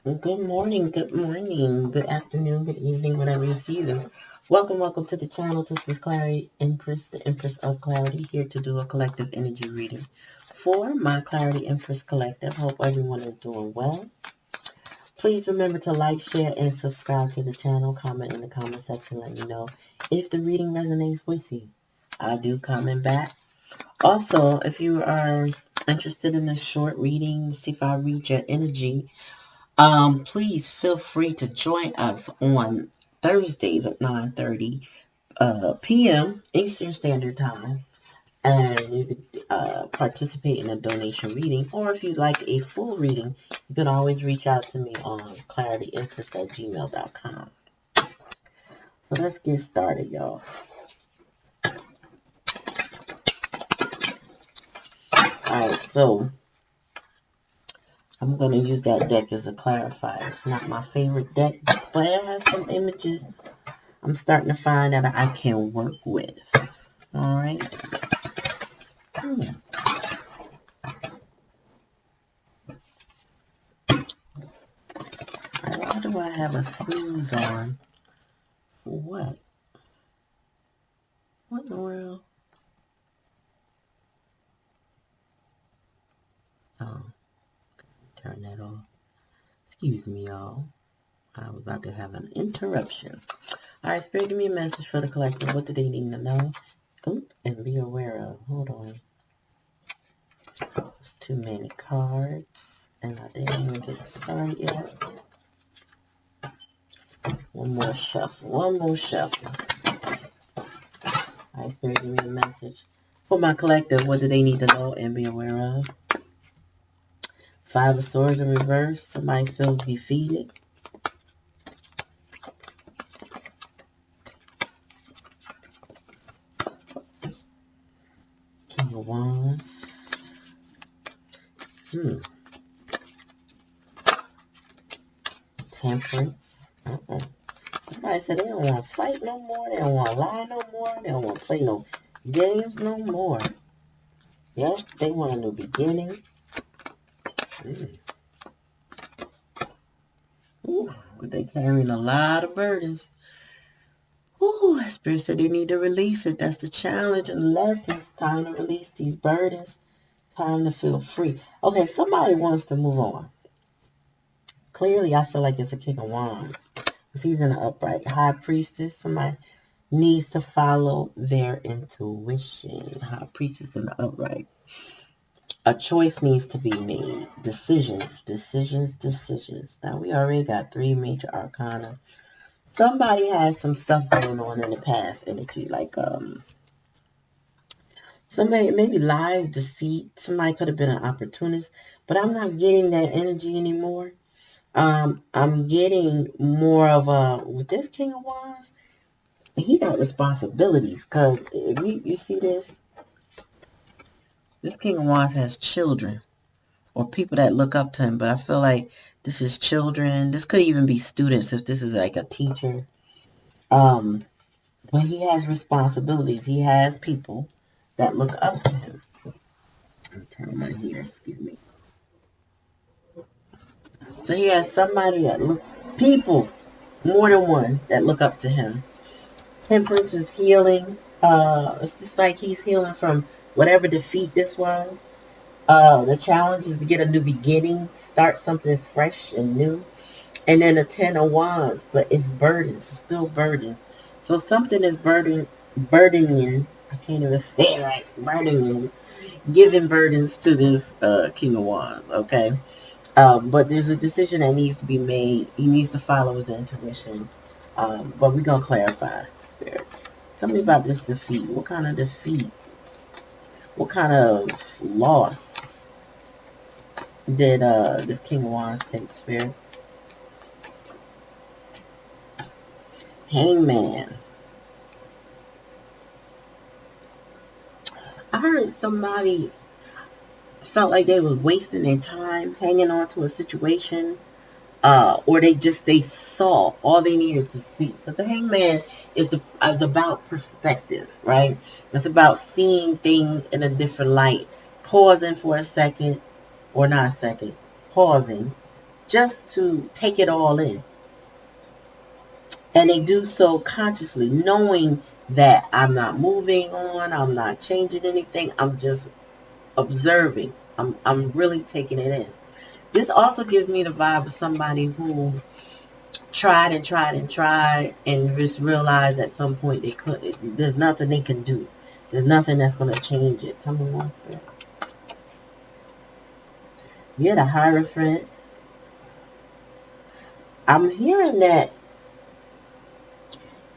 Good morning, good afternoon, good evening, whenever you see this. Welcome to the channel. This is Clarityempress, the Empress of Clarity, here to do a collective energy reading for my Clarityempress collective. Hope everyone is doing well. Please remember to like, share, and subscribe to the channel. Comment in the comment section. Let me know if the reading resonates with you. I do comment back. Also, if you are interested in a short reading, see if I read your energy, please feel free to join us on Thursdays at 9:30 p.m. Eastern Standard Time. And you could participate in a donation reading. Or if you'd like a full reading, you can always reach out to me on clarityempress@gmail.com. So let's get started, y'all. Alright, so I'm going to use that deck as a clarifier. It's not my favorite deck, but it has some images I'm starting to find that I can work with. Alright. Why do I have a snooze on? What? What in the world? Oh, turn that off. Excuse me, y'all. I was about to have an interruption. Alright, Spirit, give me a message for the collective. What do they need to know? Oop, and be aware of. Hold on. There's too many cards. And I didn't even get started yet. One more shuffle. Alright, Spirit, give me a message for my collective. What do they need to know and be aware of? Five of Swords in reverse. Somebody feels defeated. King of Wands. Temperance. Somebody said they don't want to fight no more. They don't want to lie no more. They don't want to play no games no more. Yep, they want a new beginning. Ooh, they carrying a lot of burdens. Ooh, that Spirit said they need to release it. That's the challenge and the lesson. It's time to release these burdens. Time to feel free. Okay, somebody wants to move on. Clearly, I feel like it's a King of Wands. He's in the upright. High Priestess. Somebody needs to follow their intuition. High Priestess in the upright. A choice needs to be made. Decisions. Now, we already got 3 major arcana. Somebody has some stuff going on in the past energy, like somebody, maybe lies, deceit. Somebody could have been an opportunist, but I'm not getting that energy anymore. I'm getting more of with this King of Wands, he got responsibilities, because if you see this King of Wands has children or people that look up to him, but I feel like this is children. This could even be students if this is like a teacher. But he has responsibilities. He has people that look up to him. I'm turning my hair, excuse me. So he has somebody that looks, people, more than one, that look up to him. Temperance is healing. It's just like he's healing from whatever defeat this was. The challenge is to get a new beginning, start something fresh and new. And then a 10 of Wands, but it's burdens. It's still burdens. So something is burdening. I can't even say it right. Burdening, giving burdens to this King of Wands. Okay. But there's a decision that needs to be made. He needs to follow his intuition. But we're going to clarify, Spirit. Tell me about this defeat. What kind of defeat? What kind of loss did this King of Wands take, Spirit? Hangman. I heard somebody felt like they was wasting their time hanging on to a situation, or they saw all they needed to see. Because the hangman is about perspective, right? It's about seeing things in a different light, pausing for a second, or not a second, pausing, just to take it all in. And they do so consciously, knowing that I'm not moving on, I'm not changing anything, I'm just observing. I'm really taking it in. This also gives me the vibe of somebody who tried and tried and tried and just realized at some point they couldn't. There's nothing they can do. There's nothing that's going to change it. Tell me one thing. Yeah, the Hierophant. I'm hearing that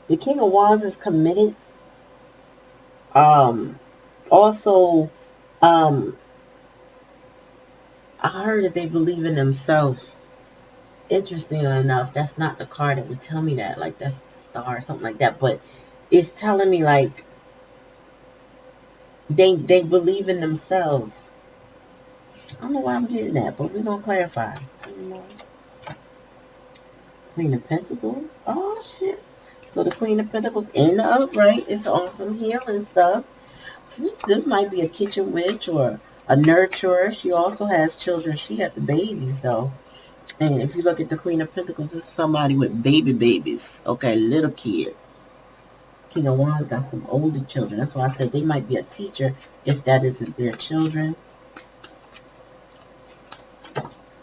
the King of Wands is committed. Also, I heard that they believe in themselves. Interestingly enough, that's not the card that would tell me that. Like, that's the star or something like that. But it's telling me, like, they believe in themselves. I don't know why I'm getting that, but we're going to clarify. Queen of Pentacles. Oh, shit. So the Queen of Pentacles in the upright is awesome healing stuff. So this might be a kitchen witch or a nurturer. She also has children. She got the babies, though. And if you look at the Queen of Pentacles, this is somebody with babies. Okay, little kids. King of Wands got some older children. That's why I said they might be a teacher if that isn't their children.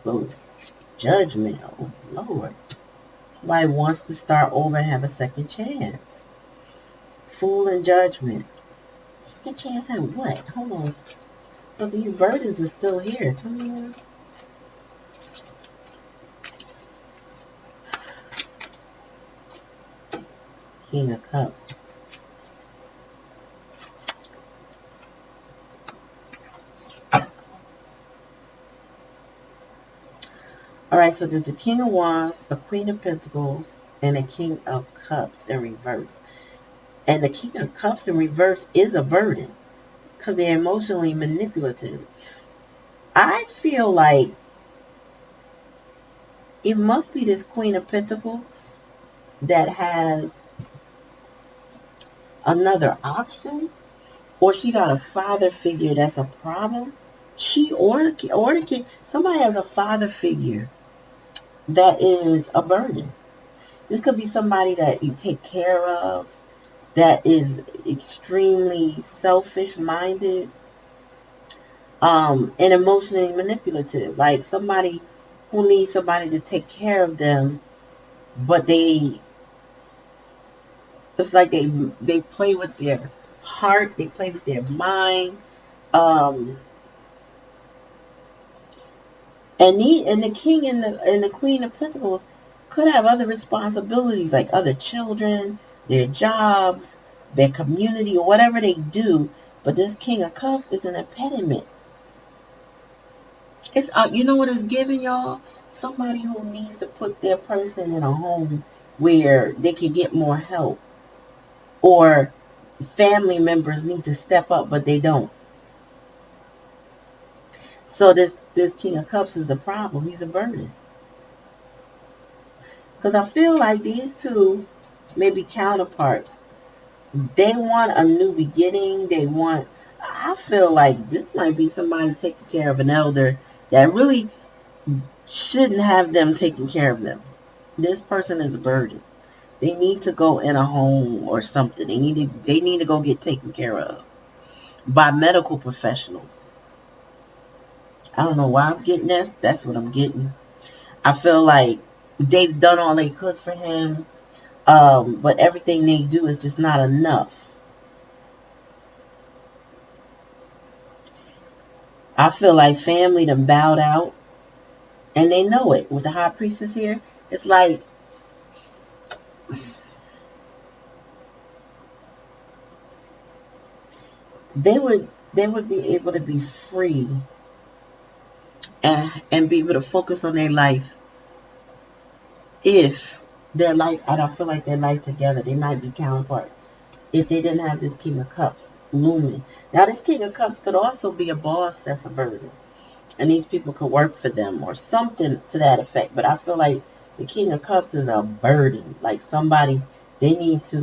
Oh, Judgment. Oh, Lord. Somebody wants to start over and have a second chance. Fool and Judgment. Second chance at what? Hold on. Because these burdens are still here. Tell me what. King of Cups. Alright, so there's the King of Wands, a Queen of Pentacles, and a King of Cups in reverse. And the King of Cups in reverse is a burden because they're emotionally manipulative. I feel like it must be this Queen of Pentacles that has another option, or she got a father figure that's a problem. She or the king, somebody has a father figure that is a burden. This could be somebody that you take care of, that is extremely selfish-minded, and emotionally manipulative. Like somebody who needs somebody to take care of them, but it's like they play with their heart, they play with their mind, and the king and the Queen of Pentacles could have other responsibilities, like other children, their jobs, their community, or whatever they do. But this King of Cups is an impediment. It's you know what it's giving y'all? Somebody who needs to put their person in a home where they can get more help, or family members need to step up, but they don't. So this King of Cups is a problem. He's a burden. Because I feel like these two may be counterparts. They want a new beginning. I feel like this might be somebody taking care of an elder that really shouldn't have them taking care of them. This person is a burden. They need to go in a home or something. They need to go get taken care of by medical professionals. I don't know why I'm getting this. That's what I'm getting. I feel like they've done all they could for him, but everything they do is just not enough. I feel like family done bowed out, and they know it. With the High Priestess here, it's like they would be able to be free and be able to focus on their life if their life, I don't feel like their life together. They might be counterparts if they didn't have this King of Cups looming. Now, this King of Cups could also be a boss that's a burden, and these people could work for them or something to that effect. But I feel like the King of Cups is a burden, like somebody they need to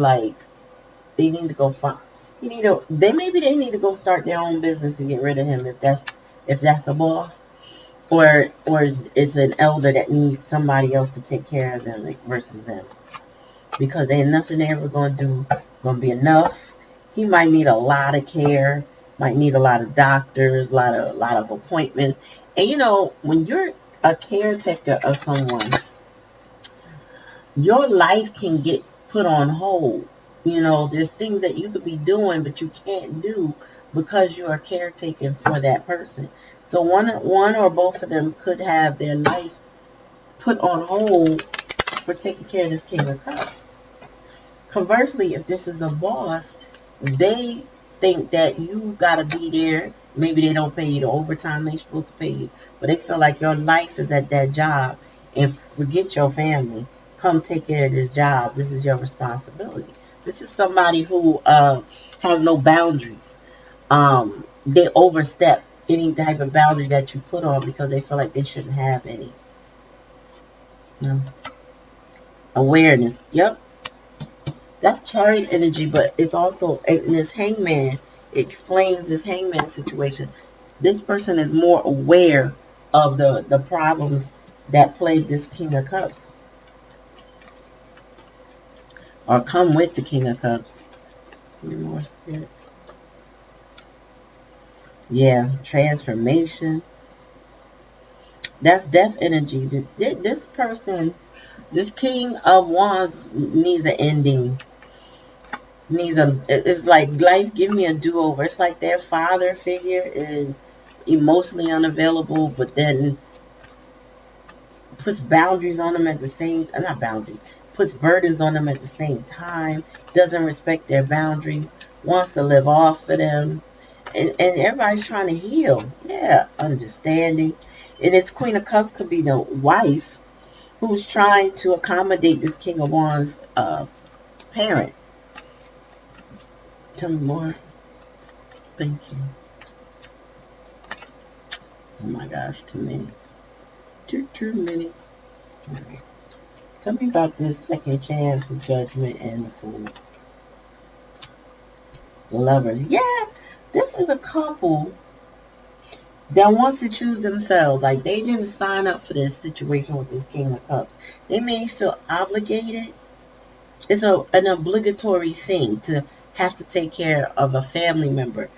go find. Maybe they need to go start their own business and get rid of him if that's a boss. or it's an elder that needs somebody else to take care of them versus them, because ain't nothing they ever gonna do gonna be enough. He might need a lot of care, might need a lot of doctors, a lot of appointments. And you know, when you're a caretaker of someone, your life can get put on hold. You know, there's things that you could be doing but you can't do because you are caretaking for that person. So one or both of them could have their life put on hold for taking care of this King of Cups. Conversely, if this is a boss, they think that you gotta be there. Maybe they don't pay you the overtime they're supposed to pay you, but they feel like your life is at that job, and forget your family. Come take care of this job. This is your responsibility. This is somebody who has no boundaries. They overstep any type of boundary that you put on because they feel like they shouldn't have any. Awareness. Yep. That's chariot energy, but it's also in this hangman. It explains this hangman situation. This person is more aware of the problems that plague this King of Cups, or come with the King of Cups. Give me more spirit. Yeah, transformation. That's death energy. This person, this King of Wands, needs an ending. It's like life, give me a do-over. It's like their father figure is emotionally unavailable, but then puts boundaries on them at the same, not boundaries, puts burdens on them at the same time, doesn't respect their boundaries, wants to live off of them, and everybody's trying to heal. Yeah, understanding. And this Queen of Cups could be the wife who's trying to accommodate this King of Wands parent. Tell me more. Thank you. Oh my gosh, too many. Too many. Right. Tell me about this second chance with Judgment and the Fool. The Lovers. Yeah, this is a couple that wants to choose themselves. Like, they didn't sign up for this situation with this King of Cups. They may feel obligated. It's an obligatory thing to have to take care of a family member.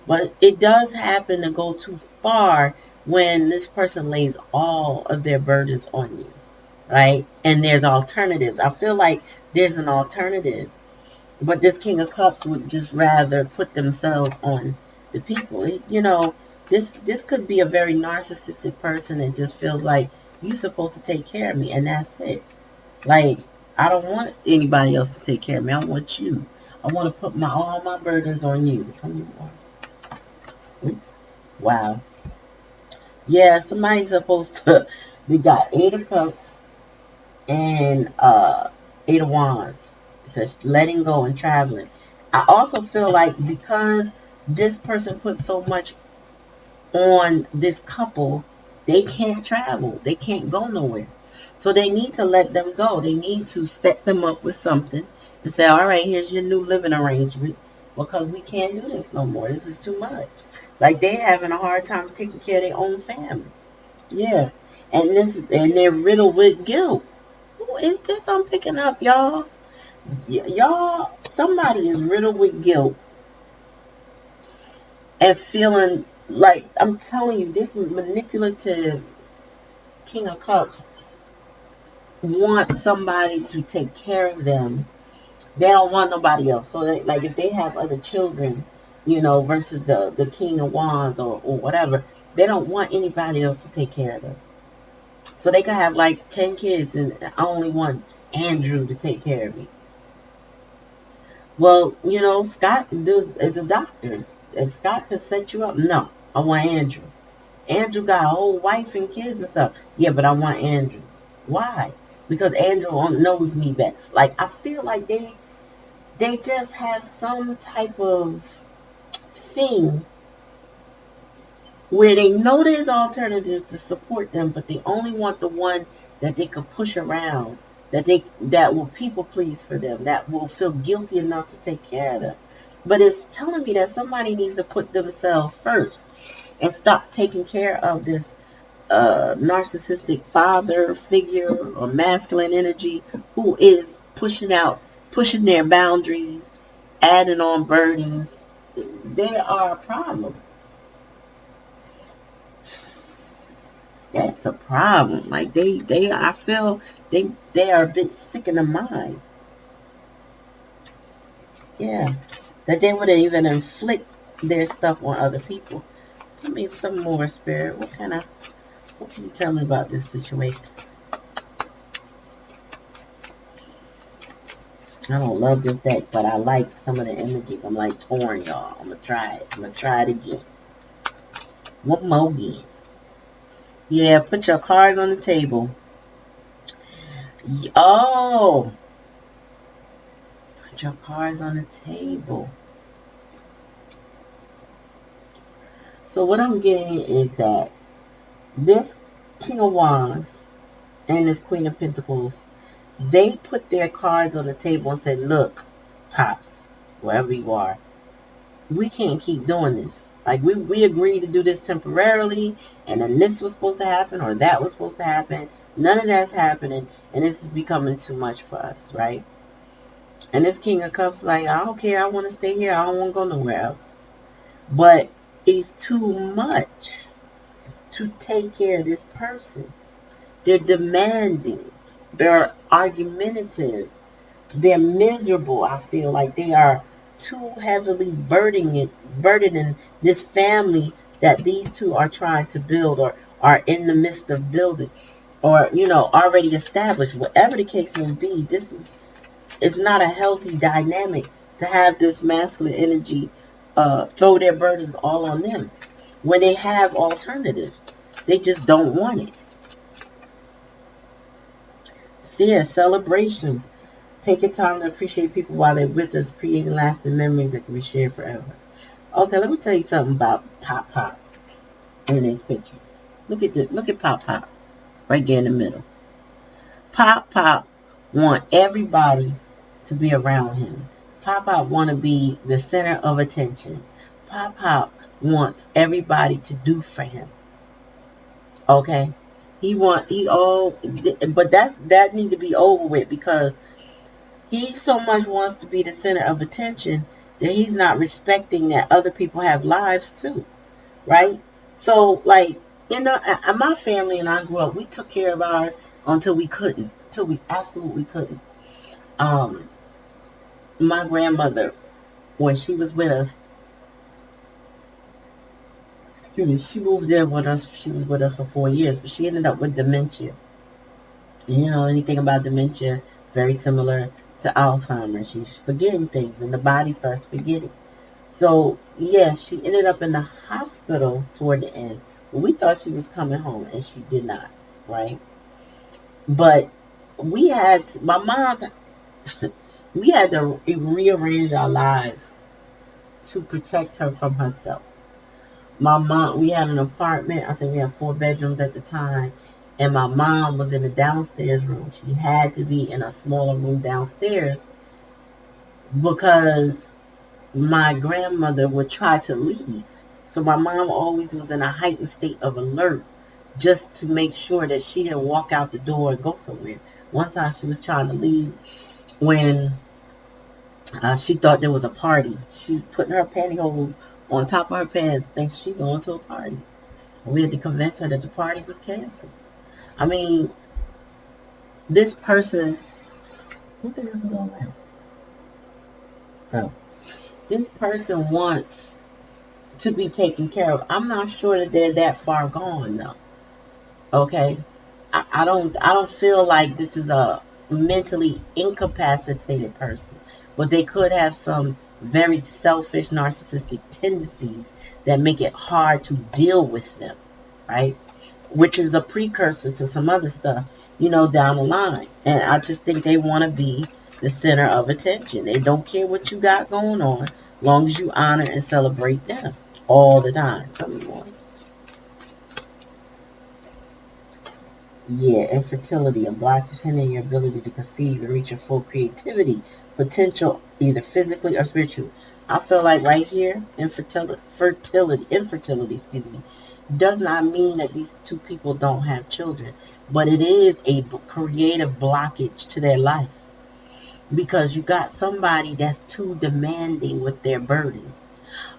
But it does happen to go too far when this person lays all of their burdens on you, right? And there's alternatives. I feel like there's an alternative, but this King of Cups would just rather put themselves on the people. This could be a very narcissistic person that just feels like you're supposed to take care of me, and that's it. Like, I don't want anybody else to take care of me. I want you. I want to put all my burdens on you. Tell me more. Oops. Wow. Yeah, somebody's supposed to. They got 8 of Cups and 8 of Wands. It says letting go and traveling. I also feel like because this person put so much on this couple, they can't travel. They can't go nowhere. So they need to let them go. They need to set them up with something and say, all right, here's your new living arrangement, because we can't do this no more. This is too much. Like, they're having a hard time taking care of their own family. Yeah. And they're riddled with guilt. Who is this I'm picking up, y'all? Y'all, somebody is riddled with guilt and feeling like, I'm telling you, this manipulative King of Cups want somebody to take care of them. They don't want nobody else. So like, if they have other children, versus the King of Wands or whatever, they don't want anybody else to take care of them. So they could have like 10 kids and I only want Andrew to take care of me. Well, Scott is a doctor. And Scott could set you up. No, I want Andrew. Andrew got a whole wife and kids and stuff. Yeah, but I want Andrew. Why? Because Andrew knows me best. Like, I feel like they just have some type of thing where they know there's alternatives to support them, but they only want the one that they could push around, that will people please for them, that will feel guilty enough to take care of them. But it's telling me that somebody needs to put themselves first and stop taking care of this narcissistic father figure or masculine energy who is pushing their boundaries, adding on burdens, they are a problem. That's a problem. Like I feel they are a bit sick in the mind. Yeah. That they would even inflict their stuff on other people. I mean, some more, Spirit. What can you tell me about this situation? I don't love this deck, but I like some of the images. I'm like torn, y'all. I'm going to try it. I'm going to try it again. One more again. Yeah, put your cards on the table. Oh! Put your cards on the table. So what I'm getting is that this King of Wands and this Queen of Pentacles, they put their cards on the table and said, look, Pops, wherever you are, we can't keep doing this. Like, we agreed to do this temporarily, and then this was supposed to happen, or that was supposed to happen. None of that's happening, and this is becoming too much for us, right? And this King of Cups like, I don't care, I want to stay here, I don't want to go nowhere else. But it's too much to take care of this person. They're demanding. They're argumentative. They're miserable. I feel like they are too heavily burdening this family that these two are trying to build or are in the midst of building or, already established. Whatever the case may be, it's not a healthy dynamic to have this masculine energy throw their burdens all on them when they have alternatives. They just don't want it. So yeah, celebrations. Taking time to appreciate people while they're with us, creating lasting memories that can be shared forever. Okay, let me tell you something about Pop Pop in this picture. Look at this. Look at Pop Pop right there in the middle. Pop Pop want everybody to be around him. Pop Pop want to be the center of attention. Pop Pop wants everybody to do for him. Okay? But that need to be over with, because he so much wants to be the center of attention that he's not respecting that other people have lives too, right? So, like, my family and I grew up, we took care of ours until we couldn't, until we absolutely couldn't. My grandmother, when she was with us, she moved in with us. She was with us for 4 years, but she ended up with dementia. Anything about dementia, very similar to Alzheimer's. She's forgetting things, and the body starts forgetting. So, yes, she ended up in the hospital toward the end. We thought she was coming home, and she did not, right? But we had to rearrange our lives to protect her from herself. My mom, we had an apartment. I think we had 4 bedrooms at the time. And my mom was in the downstairs room. She had to be in a smaller room downstairs because my grandmother would try to leave. So my mom always was in a heightened state of alert just to make sure that she didn't walk out the door and go somewhere. One time she was trying to leave when she thought there was a party. She put her pantyhose on top of her pants, thinks she's going to a party. We had to convince her that the party was canceled. I mean, this person, what the hell is all that? Oh. This person wants to be taken care of. I'm not sure that they're that far gone, though. Okay? I don't feel like this is a mentally incapacitated person. But they could have some very selfish, narcissistic tendencies that make it hard to deal with them, right? Which is a precursor to some other stuff, down the line. And I just think they want to be the center of attention. They don't care what you got going on, long as you honor and celebrate them all the time. Yeah, infertility. A block is hindering your ability to conceive and reach your full creativity potential, either physically or spiritually. I feel like right here, infertility, does not mean that these two people don't have children, but it is a creative blockage to their life, because you got somebody that's too demanding with their burdens.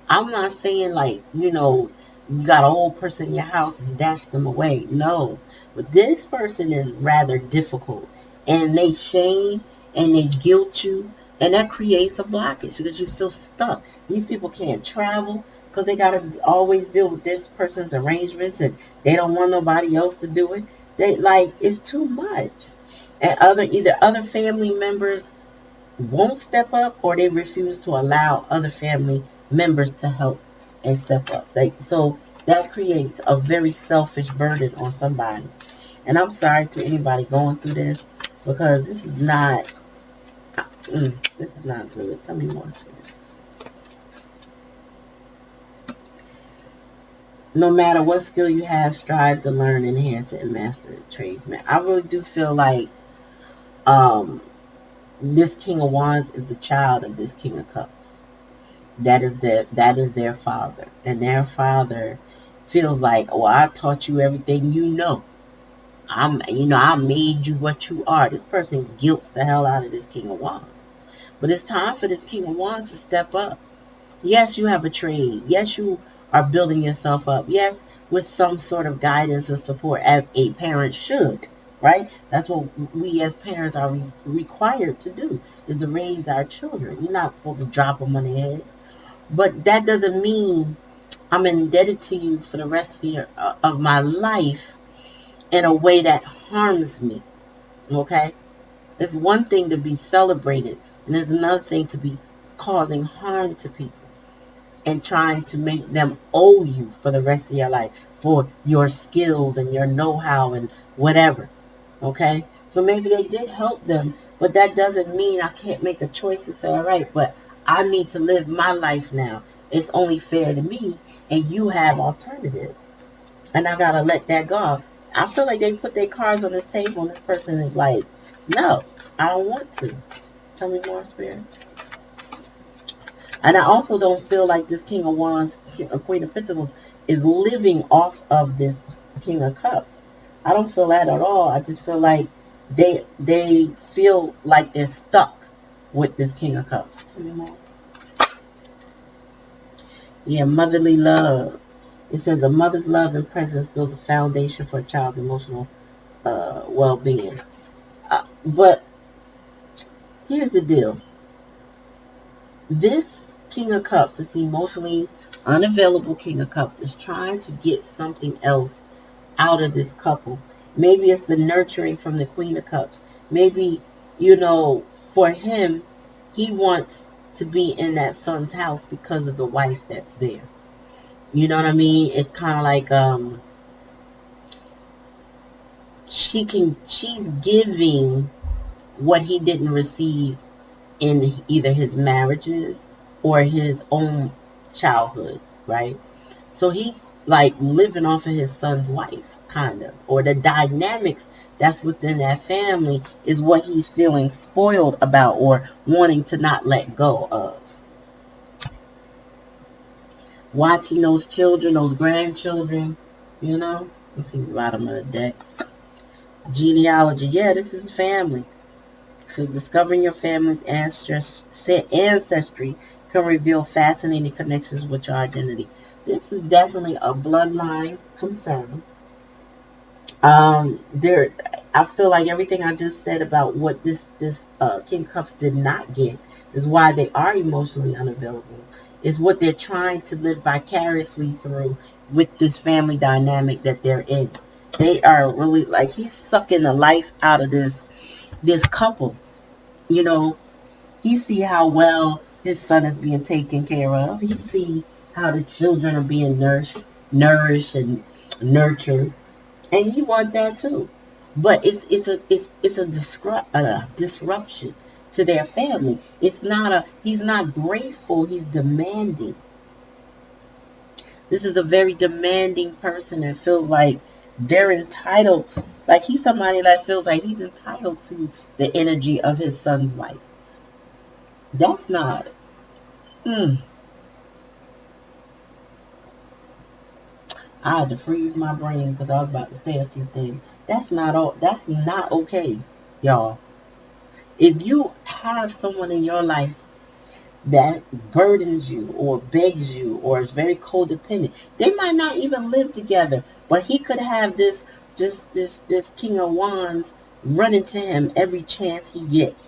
I'm not saying like, you got an old person in your house and dash them away. No. But this person is rather difficult. And they shame and they guilt you. And that creates a blockage because you feel stuck. These people can't travel because they got to always deal with this person's arrangements and they don't want nobody else to do it. It's too much. And either other family members won't step up, or they refuse to allow other family members to help and step up. So that creates a very selfish burden on somebody. And I'm sorry to anybody going through this, because this is not good. Tell me more, Spirit. No matter what skill you have, strive to learn, enhance it, and master it, tradesman. I really do feel like this King of Wands is the child of this King of Cups. That is their father. And their father feels like, well, I taught you everything you know. I made you what you are. This person guilts the hell out of this King of Wands. But it's time for this King of Wands to step up. Yes, you have a trade. Yes, you are building yourself up. Yes, with some sort of guidance and support, as a parent should. Right? That's what we as parents are required to do, is to raise our children. You're not supposed to drop them on the head. But that doesn't mean I'm indebted to you for the rest of my life in a way that harms me. Okay? It's one thing to be celebrated, and there's another thing to be causing harm to people and trying to make them owe you for the rest of your life for your skills and your know-how and whatever. Okay? So maybe they did help them, but that doesn't mean I can't make a choice to say, all right, but I need to live my life now. It's only fair to me, and you have alternatives. And I got to let that go. I feel like they put their cards on this table, and this person is like, no, I don't want to. Tell me more, Spirit. And I also don't feel like this King of Wands, Queen of Pentacles, is living off of this King of Cups. I don't feel that at all. I just feel like they feel like they're stuck with this King of Cups. Tell me more. Yeah, motherly love. It says a mother's love and presence builds a foundation for a child's emotional well-being. But here's the deal. This King of Cups, this emotionally unavailable King of Cups, is trying to get something else out of this couple. Maybe it's the nurturing from the Queen of Cups. Maybe, for him, he wants to be in that son's house because of the wife that's there. You know what I mean? It's kind of like she's giving what he didn't receive in either his marriages or his own childhood, right? So he's like living off of his son's wife, kind of, or the dynamics that's within that family is what he's feeling spoiled about or wanting to not let go of. Watching those children, those grandchildren, Let's see the bottom of the deck. Genealogy. Yeah, this is family. So discovering your family's ancestry can reveal fascinating connections with your identity. This is definitely a bloodline concern. I feel like everything I just said about what this King Cups did not get is why they are emotionally unavailable. Is what they're trying to live vicariously through with this family dynamic that they're in. They are really like, he's sucking the life out of this couple. He see how well his son is being taken care of. He see how the children are being nourished and nurtured, and he want that too. But it's a disruption to their family. He's not grateful. He's demanding. This is a very demanding person that feels like they're entitled. Like he's somebody that feels like he's entitled to the energy of his son's wife. That's not. I had to freeze my brain because I was about to say a few things. That's not all. That's not okay, y'all. If you have someone in your life that burdens you or begs you or is very codependent, they might not even live together, but he could have this King of Wands running to him every chance he gets.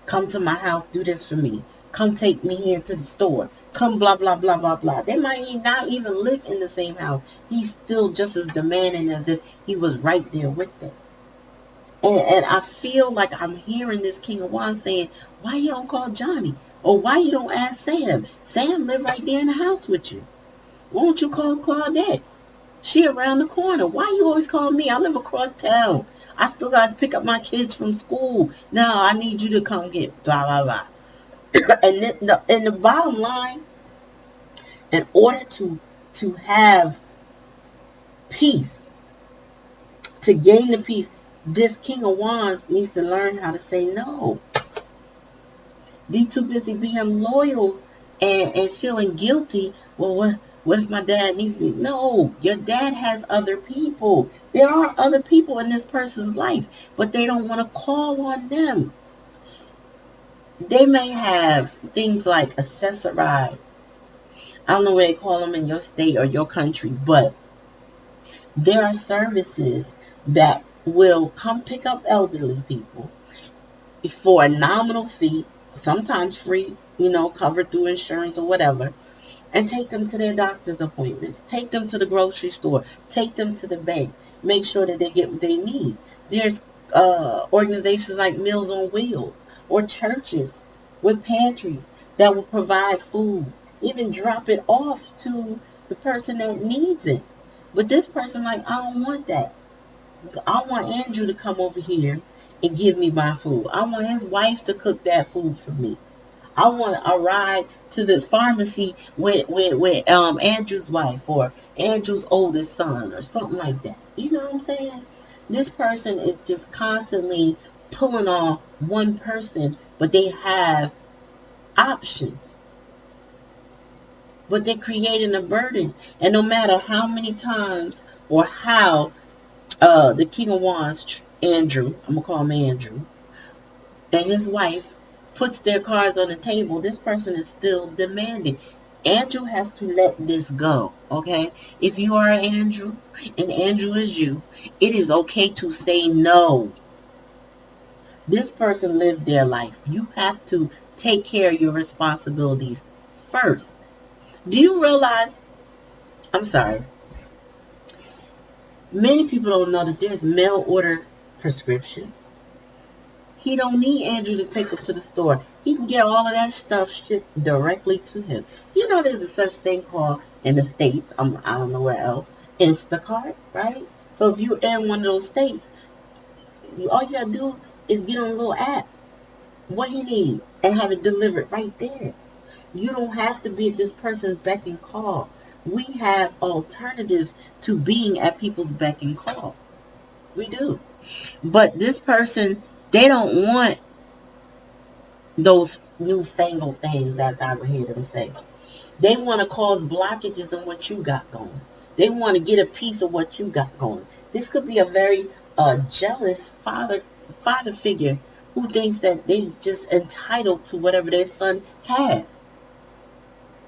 Come to my house, do this for me. Come take me here to the store. Come blah, blah, blah, blah, blah. They might not even live in the same house. He's still just as demanding as if he was right there with them. And I feel like I'm hearing this King of Wands saying, why you don't call Johnny? Or why you don't ask Sam? Sam live right there in the house with you. Won't you call Claudette? She around the corner. Why you always call me? I live across town. I still got to pick up my kids from school. No, I need you to come get blah, blah, blah. And the bottom line, in order to have peace, to gain the peace, this King of Wands needs to learn how to say no. Be too busy being loyal and feeling guilty. Well, what if my dad needs me? No, your dad has other people. There are other people in this person's life, but they don't want to call on them. They may have things like accessorize. I don't know what they call them in your state or your country, but there are services that will come pick up elderly people for a nominal fee, sometimes free, covered through insurance or whatever, and take them to their doctor's appointments, take them to the grocery store, take them to the bank, make sure that they get what they need. There's organizations like Meals on Wheels or churches with pantries that will provide food, even drop it off to the person that needs it. But this person, like, I don't want that. I want Andrew to come over here and give me my food. I want his wife to cook that food for me. I want a ride to this pharmacy with Andrew's wife or Andrew's oldest son or something like that. You know what I'm saying? This person is just constantly pulling on one person, but they have options. But they're creating a burden. And no matter how many times or how the King of Wands, Andrew, I'm going to call him Andrew, and his wife puts their cards on the table, this person is still demanding. Andrew has to let this go, okay? If you are Andrew and Andrew is you, it is okay to say no. This person lived their life. You have to take care of your responsibilities first. Do you realize, I'm sorry, many people don't know that there's mail order prescriptions. He don't need Andrew to take him to the store. He can get all of that stuff shipped directly to him. You know there's a such thing called, in the States, I don't know where else, Instacart, right? So if you're in one of those states, all you gotta do is get on a little app, what you need, and have it delivered right there. You don't have to be at this person's beck and call. We have alternatives to being at people's beck and call. We do. But this person, they don't want those newfangled things, as I would hear them say. They want to cause blockages in what you got going. They want to get a piece of what you got going. This could be a very jealous father figure who thinks that they just entitled to whatever their son has,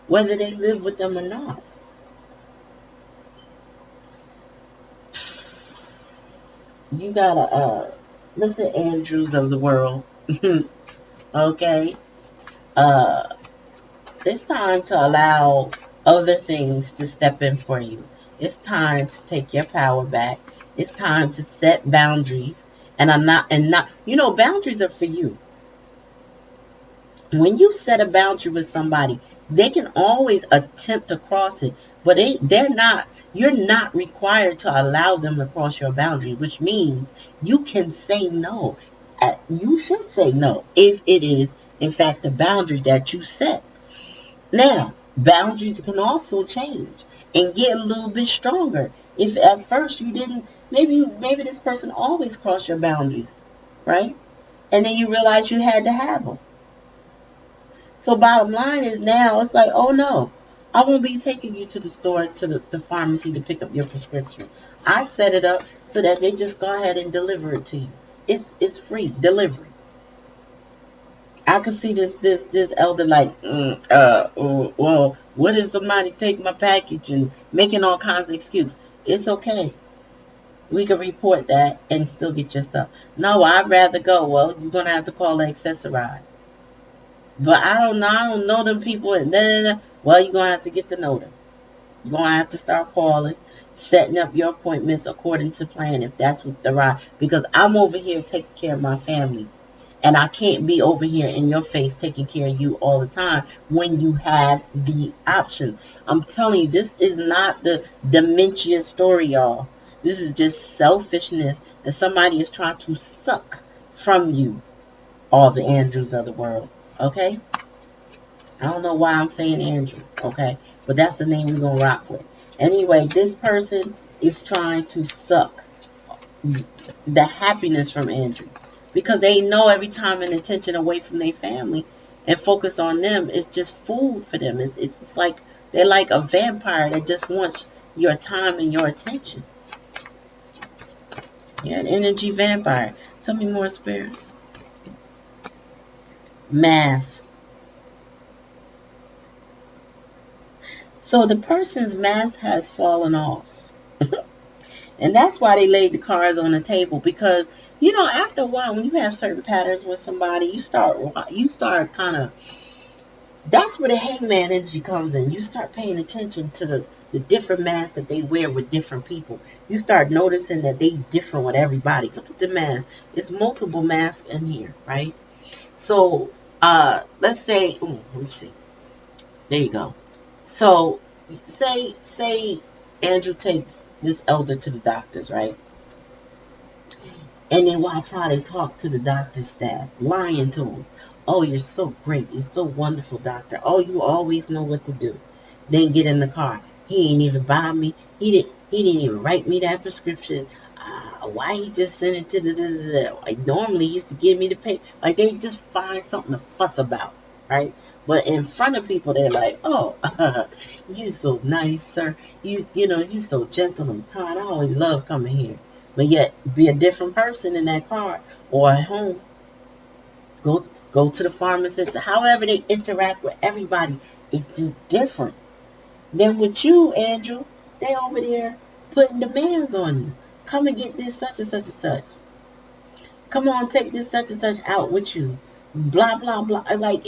whether they live with them or not. You gotta listen, Andrews of the world. Okay? It's time to allow other things to step in for you. It's time to take your power back. It's time to set boundaries. And boundaries are for you. When you set a boundary with somebody, they can always attempt to cross it, but you're not required to allow them to cross your boundary, which means you can say no. You should say no if it is, in fact, the boundary that you set. Now, boundaries can also change and get a little bit stronger. If at first you didn't, maybe this person always crossed your boundaries, right? And then you realize you had to have them. So bottom line is now it's like, oh no, I won't be taking you to the store, to the pharmacy to pick up your prescription. I set it up so that they just go ahead and deliver it to you. It's free delivery. I can see this elder like, well, what if somebody take my package and making all kinds of excuses? It's okay. We can report that and still get your stuff. No, I'd rather go. Well, you're gonna have to call the accessoride. But I don't know. I don't know them people. And well, you're gonna have to get to know them. You're gonna have to start calling, setting up your appointments according to plan. If that's what the right, because I'm over here taking care of my family. And I can't be over here in your face taking care of you all the time when you have the option. I'm telling you, this is not the dementia story, y'all. This is just selfishness that somebody is trying to suck from you, all the Andrews of the world. Okay? I don't know why I'm saying Andrew. Okay? But that's the name we're going to rock with. Anyway, this person is trying to suck the happiness from Andrew. Because they know every time and attention away from their family and focus on them is just food for them. It's like they're like a vampire that just wants your time and your attention. Yeah, an energy vampire. Tell me more, Spirit. Mask. So the person's mask has fallen off. And that's why they laid the cards on the table, because, you know, after a while, when you have certain patterns with somebody, you start kind of, that's where the hangman energy comes in. You start paying attention to the different masks that they wear with different people. You start noticing that they different with everybody. Look at the mask. It's multiple masks in here, right? So, let's say, let me see. There you go. So, say Andrew takes this elder to the doctors, right? And then watch how they talk to the doctor's staff, lying to them. Oh, you're so great. You're so wonderful, doctor. Oh, you always know what to do. Then get in the car. He ain't even buy me. He didn't even write me that prescription. Why he just sent it to the like, normally he used to give me the paper. Like, they just find something to fuss about, right? But in front of people, they're like, oh, you so nice, sir. You know, you so gentle and kind. I always love coming here. But yet, be a different person in that car or at home. Go to the pharmacist. However they interact with everybody, it's just different. Then with you, Andrew, they over there putting demands on you. Come and get this such and such and such. Come on, take this such and such out with you. Blah, blah, blah. Like,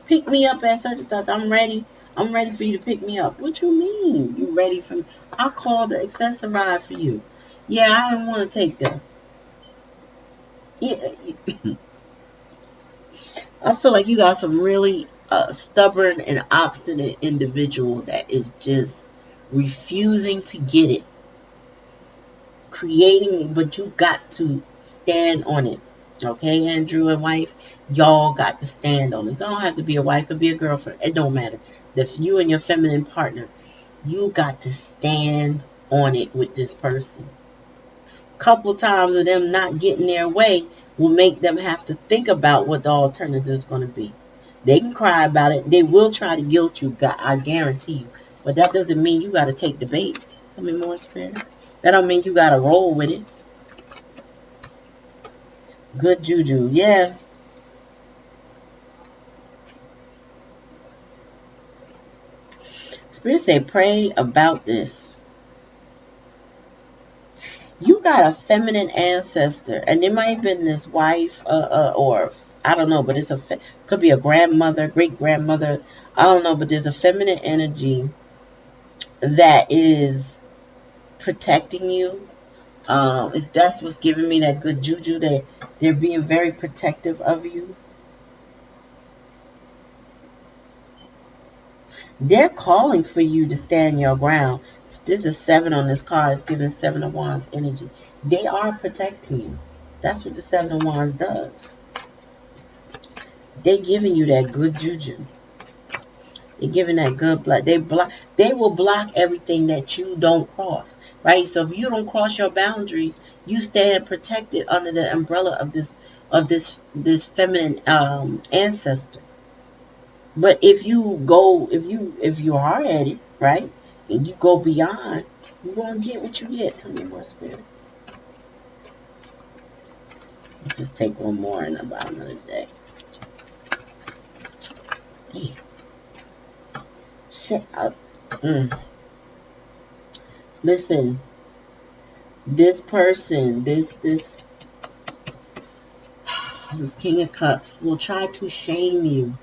pick me up at such and such. I'm ready. I'm ready for you to pick me up. What you mean? You ready for me? I'll call the accessoride for you. Yeah, I don't want to take that. Yeah. I feel like you got some really stubborn and obstinate individual that is just refusing to get it. Creating, but you got to stand on it. Okay, Andrew and wife, y'all got to stand on it. You don't have to be a wife, could be a girlfriend. It don't matter. If you and your feminine partner, you got to stand on it with this person. Couple times of them not getting their way will make them have to think about what the alternative is going to be. They can cry about it. They will try to guilt you, I guarantee you. But that doesn't mean you got to take the bait. Tell me more, Spirit. That don't mean you got to roll with it. Good juju. Yeah. Spirit say pray about this. You got a feminine ancestor, and it might have been this wife, or I don't know, but could be a grandmother, great grandmother. I don't know, but there's a feminine energy that is protecting you. That's what's giving me that good juju. They're being very protective of you. They're calling for you to stand your ground. There's a 7 on this card. It's giving 7 of Wands energy. They are protecting you. That's what the 7 of Wands does. They're giving you that good juju. They're giving that good blood. They will block everything that you don't cross. Right? So if you don't cross your boundaries, you stand protected under the umbrella of this feminine ancestor. But if you go, if you are at it, right, and you go beyond, you're gonna get what you get. Tell me more, Spirit. I'll just take one more in about another day. Damn. Shut up. Listen, this person, this King of Cups will try to shame you.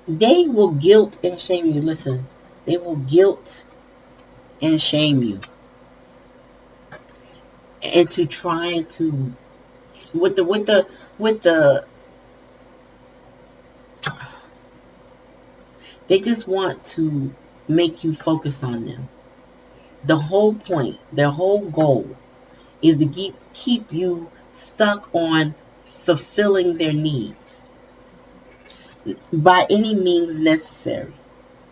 They will guilt and shame you. Listen, they will guilt and shame you into trying to with the they just want to make you focus on them. The whole point, their whole goal is to keep you stuck on fulfilling their needs by any means necessary.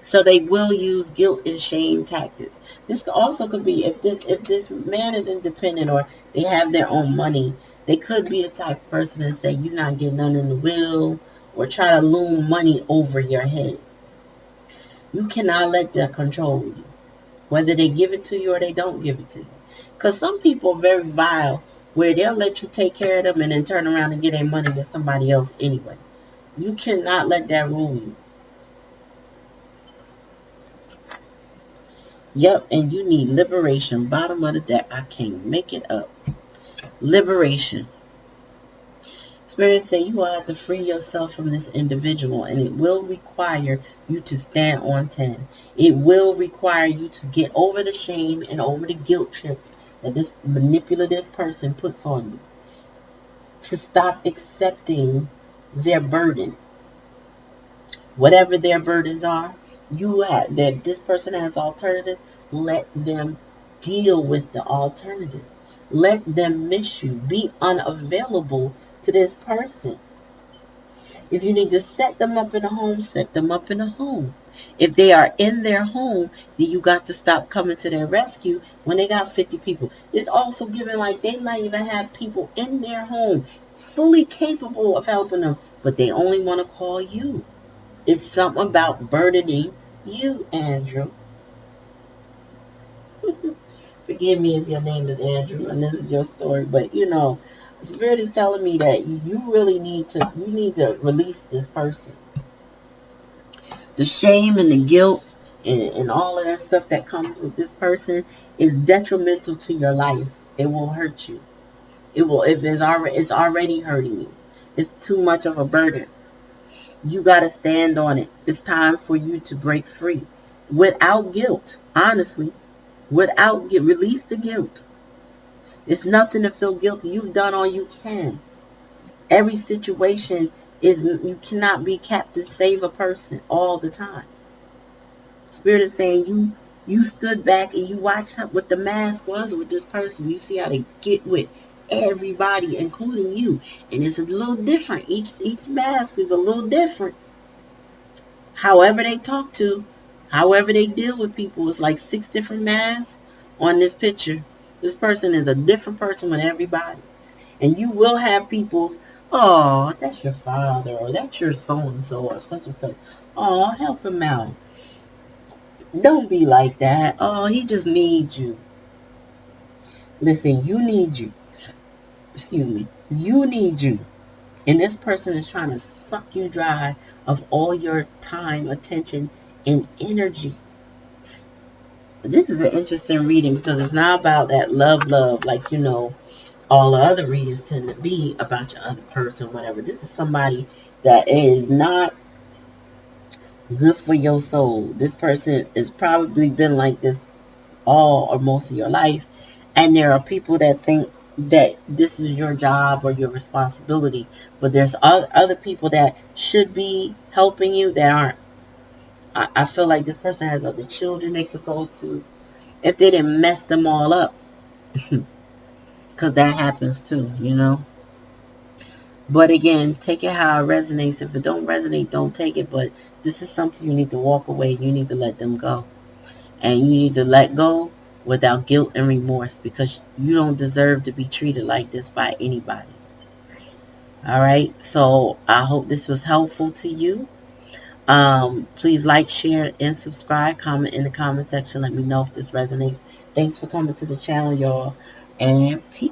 So they will use guilt and shame tactics. This also could be if this man is independent or they have their own money, they could be the type of person that say you're not getting none in the will or try to loom money over your head. You cannot let that control you, whether they give it to you or they don't give it to you. Because some people are very vile, where they'll let you take care of them and then turn around and get their money to somebody else anyway. You cannot let that rule you. Yep, and you need liberation. Bottom of the deck. I can't make it up. Liberation. Spirit say you will have to free yourself from this individual, and it will require you to stand on 10. It will require you to get over the shame and over the guilt trips that this manipulative person puts on you. To stop accepting their burden. Whatever their burdens are, that this person has alternatives. Let them deal with the alternative. Let them miss you. Be unavailable to this person. If you need to set them up in a home, set them up in a home. If they are in their home, then you got to stop coming to their rescue when they got 50 people. It's also given like they might even have people in their home fully capable of helping them, but they only want to call you. It's something about burdening you, Andrew. Forgive me if your name is Andrew and this is your story, but Spirit is telling me that you really need to release this person. The shame and the guilt and all of that stuff that comes with this person is detrimental to your life. It will hurt you. It will, if it's already hurting you. It's too much of a burden. You got to stand on it. It's time for you to break free without guilt. Honestly, release the guilt. It's nothing to feel guilty. You've done all you can. Every situation you cannot be kept to save a person all the time. Spirit is saying you stood back and you watched what the mask was with this person. You see how they get with everybody, including you. And it's a little different. Each mask is a little different. However they talk to, however they deal with people, it's like 6 different masks on this picture. This person is a different person with everybody. And you will have people, oh, that's your father, or that's your so-and-so, or such and such. Oh, help him out. Don't be like that. Oh, he just needs you. Listen, you need you. Excuse me. You need you. And this person is trying to suck you dry of all your time, attention, and energy. This is an interesting reading because it's not about that love like all the other readings tend to be about your other person, whatever. This is somebody that is not good for your soul. This person has probably been like this all or most of your life, and there are people that think that this is your job or your responsibility, but there's other people that should be helping you that aren't. I feel like this person has other children they could go to if they didn't mess them all up. Because that happens too, But again, take it how it resonates. If it don't resonate, don't take it. But this is something you need to walk away. You need to let them go. And you need to let go without guilt and remorse, because you don't deserve to be treated like this by anybody. All right. So I hope this was helpful to you. Please like, share, and subscribe. Comment in the comment section. Let me know if this resonates. Thanks for coming to the channel, y'all. And peace.